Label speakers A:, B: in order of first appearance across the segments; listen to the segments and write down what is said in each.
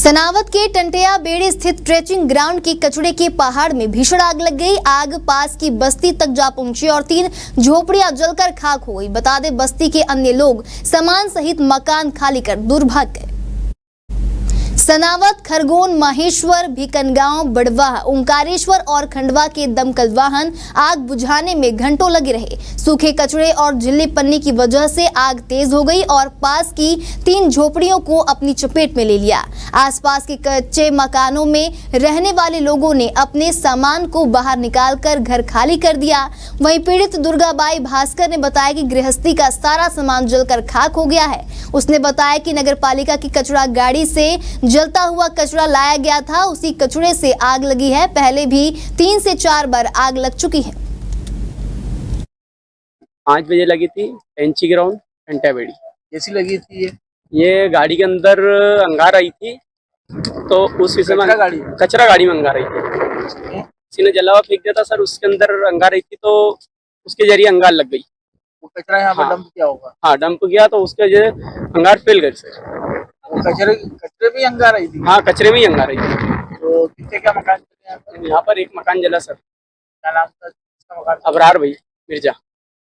A: सनावद के टंटिया बेड़े स्थित ट्रेचिंग ग्राउंड के कचड़े के पहाड़ में भीषण आग लग गई। आग पास की बस्ती तक जा पहुंची और 3 झोपड़ियां जलकर खाक हो गई। बता दें, बस्ती के अन्य लोग सामान सहित मकान खाली कर दूर भाग गए। सनावद, खरगोन, माहेश्वर, भिकनगांव, बड़वाह, ओंकारेश्वर और खंडवा के दमकल वाहन आग बुझाने में घंटों लगे रहे। सूखे कचड़े और झिल्ली पन्नी की वजह से आग तेज हो गई और पास की 3 झोपड़ियों को अपनी चपेट में ले लिया। आसपास के कच्चे मकानों में रहने वाले लोगों ने अपने सामान को बाहर निकालकर घर खाली कर दिया। वहीं पीड़ित दुर्गाबाई भास्कर ने बताया कि गृहस्थी का सारा सामान जलकर खाक हो गया है। उसने बताया कि नगर पालिका की कचरा गाड़ी से जलता हुआ कचरा लाया गया था, उसी कचरे से आग लगी है। पहले भी 3 से 4 बार आग लग चुकी है।
B: 5 बजे लगी थी एनची ग्राउंड टंटिया बेड़ी।
C: कैसी लगी थी
B: ये गाड़ी के अंदर अंगार आई थी, तो उस विषय में कचरा गाड़ी में अंगार आई थी। किसी ने जला हुआ फेंक दिया था सर, उसके अंदर अंगार आई थी, तो उसके जरिए अंगार लग गई।
C: वो कचरा यहाँ पर डंप किया होगा।
B: हाँ, डंप किया तो उसके वजह अंगार फैल गए सर।
C: कचरे में अंगार आई थी।
B: हाँ, कचरे में ही अंगार आई थी।
C: तो कितने क्या मकान चले
B: यहाँ पर एक मकान जला सर।
C: क्या नाम था इसका मकान?
B: अबरार भाई मिर्जा।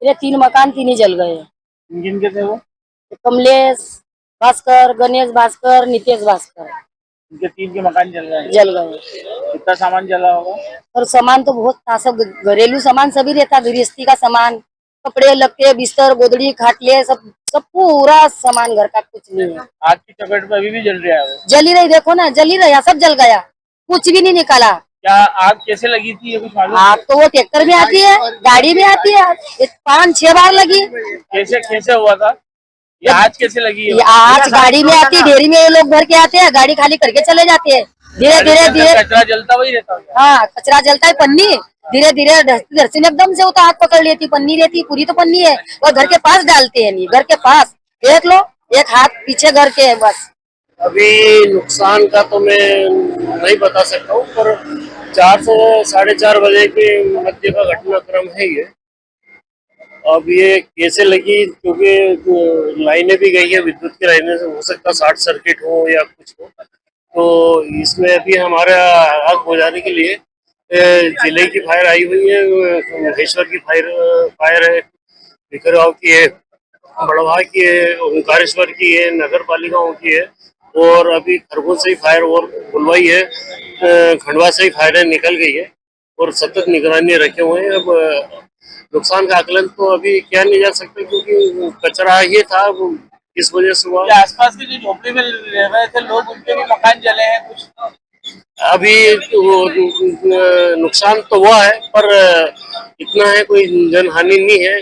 D: मेरे 3 मकान 3 ही जल गए।
C: किनके थे वो?
D: कमलेश भास्कर, गणेश भास्कर, नितेश भास्कर।
C: इनके 3 के मकान जल गए। कितना सामान जला होगा?
D: और सामान तो बहुत था, सब घरेलू सामान सभी रहता, गृहस्थी का सामान, कपड़े लत्ते, बिस्तर, गोदड़ी, खाटले, सब पूरा सामान घर का, कुछ नहीं है।
C: आग की चपेट में अभी भी जल रहा है वो?
D: जली रही, देखो ना, जली रहा, सब जल गया, कुछ भी नहीं निकाला।
C: क्या आग कैसे लगी थी ये कुछ मालूम?
D: आग तो वो ट्रैक्टर में आती है, गाड़ी में आती है, 5-6 बार लगी।
C: कैसे हुआ था ये? आज कैसे लगी है?
D: आज गाड़ी में आती है, डेयरी में लोग भर के आते हैं, गाड़ी खाली करके चले जाते हैं। धीरे धीरे
C: कचरा जलता वही रहता है।
D: हाँ, कचरा जलता है, पन्नी धीरे धीरे एकदम से वो तो आग पकड़ लेती, पन्नी रहती, पूरी तो पन्नी है, और घर के पास डालते हैं, नहीं घर के पास देख लो, एक हाथ पीछे घर के है बस।
E: अभी नुकसान का तो मैं नहीं बता सकता हूँ, पर 4 से 4:30 बजे के मध्य का घटनाक्रम है ये। अब ये कैसे लगी, क्योंकि लाइनें भी गई है, विद्युत की लाइनें, से हो सकता शॉर्ट सर्किट हो या कुछ हो। तो इसमें अभी हमारा आग बुझाने के लिए जिले की फायर आई हुई है, महेश्वर की फायर है, भिकरगांव की है, बड़वाह की है, ओंकारेश्वर की है, नगर पालिकाओं की है, और अभी खरगोन से ही फायर और बुलवाई है, खंडवा से ही फायर निकल गई है और सतत निगरानी रखे हुए हैं। अब नुकसान का आकलन तो अभी क्या नहीं जा सकता, क्योंकि कचरा ये था, इस वजह से हुआ।
C: आसपास के जो झोपड़ी में रह रहे थे लोग, उनके भी मकान जले हैं कुछ?
E: अभी नुकसान तो हुआ है, पर इतना है, कोई जनहानि नहीं है।